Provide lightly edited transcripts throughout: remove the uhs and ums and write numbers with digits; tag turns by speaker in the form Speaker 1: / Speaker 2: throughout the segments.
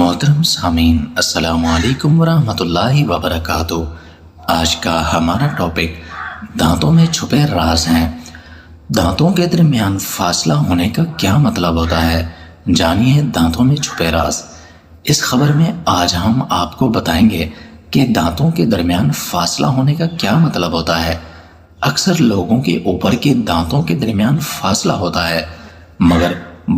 Speaker 1: محترم سامعین، السلام علیکم ورحمۃ اللہ وبرکاتہ۔ آج کا ہمارا ٹاپک دانتوں میں چھپے راز ہیں۔ دانتوں کے درمیان فاصلہ ہونے کا کیا مطلب ہوتا ہے؟ جانیے دانتوں میں چھپے راز۔ اس خبر میں آج ہم آپ کو بتائیں گے کہ دانتوں کے درمیان فاصلہ ہونے کا کیا مطلب ہوتا ہے۔ اکثر لوگوں کے اوپر کے دانتوں کے درمیان فاصلہ ہوتا ہے، مگر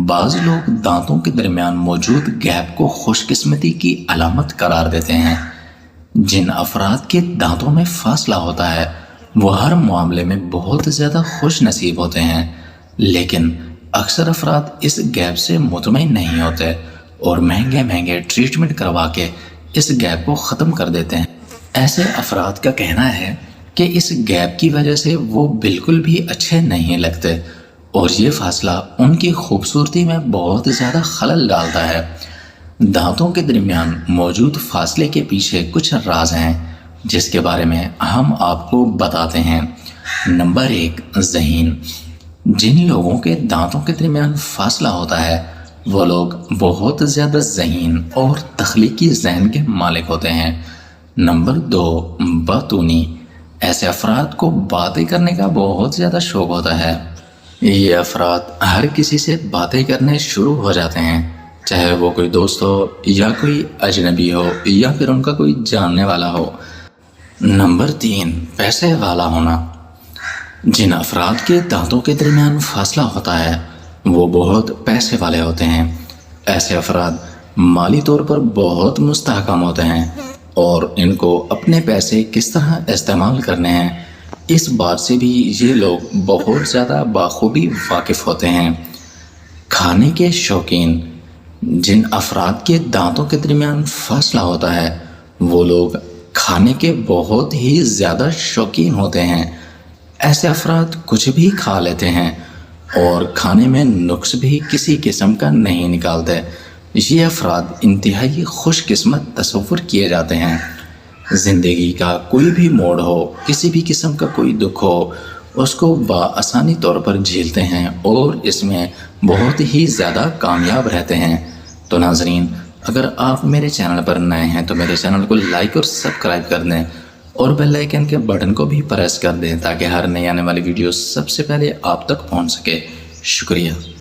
Speaker 1: بعض لوگ دانتوں کے درمیان موجود گیپ کو خوش قسمتی کی علامت قرار دیتے ہیں۔ جن افراد کے دانتوں میں فاصلہ ہوتا ہے وہ ہر معاملے میں بہت زیادہ خوش نصیب ہوتے ہیں، لیکن اکثر افراد اس گیپ سے مطمئن نہیں ہوتے اور مہنگے ٹریٹمنٹ کروا کے اس گیپ کو ختم کر دیتے ہیں۔ ایسے افراد کا کہنا ہے کہ اس گیپ کی وجہ سے وہ بالکل بھی اچھے نہیں لگتے اور یہ فاصلہ ان کی خوبصورتی میں بہت زیادہ خلل ڈالتا ہے۔ دانتوں کے درمیان موجود فاصلے کے پیچھے کچھ راز ہیں جس کے بارے میں ہم آپ کو بتاتے ہیں۔ نمبر 1، ذہین۔ جن لوگوں کے دانتوں کے درمیان فاصلہ ہوتا ہے وہ لوگ بہت زیادہ ذہین اور تخلیقی ذہن کے مالک ہوتے ہیں۔ نمبر 2، باتونی۔ ایسے افراد کو باتیں کرنے کا بہت زیادہ شوق ہوتا ہے۔ یہ افراد ہر کسی سے باتیں کرنے شروع ہو جاتے ہیں، چاہے وہ کوئی دوست ہو یا کوئی اجنبی ہو یا پھر ان کا کوئی جاننے والا ہو۔ نمبر 3، پیسے والا ہونا۔ جن افراد کے دانتوں کے درمیان فاصلہ ہوتا ہے وہ بہت پیسے والے ہوتے ہیں۔ ایسے افراد مالی طور پر بہت مستحکم ہوتے ہیں اور ان کو اپنے پیسے کس طرح استعمال کرنے ہیں اس بات سے بھی یہ لوگ بہت زیادہ بخوبی واقف ہوتے ہیں۔ کھانے کے شوقین۔ جن افراد کے دانتوں کے درمیان فاصلہ ہوتا ہے وہ لوگ کھانے کے بہت ہی زیادہ شوقین ہوتے ہیں۔ ایسے افراد کچھ بھی کھا لیتے ہیں اور کھانے میں نقص بھی کسی قسم کا نہیں نکالتے۔ یہ افراد انتہائی خوش قسمت تصور کیے جاتے ہیں۔ زندگی کا کوئی بھی موڑ ہو، کسی بھی قسم کا کوئی دکھ ہو، اس کو بآسانی طور پر جھیلتے ہیں اور اس میں بہت ہی زیادہ کامیاب رہتے ہیں۔ تو ناظرین، اگر آپ میرے چینل پر نئے ہیں تو میرے چینل کو لائک اور سبسکرائب کر دیں اور بیل آئیکن کے بٹن کو بھی پریس کر دیں تاکہ ہر نئی آنے والی ویڈیو سب سے پہلے آپ تک پہنچ سکے۔ شکریہ۔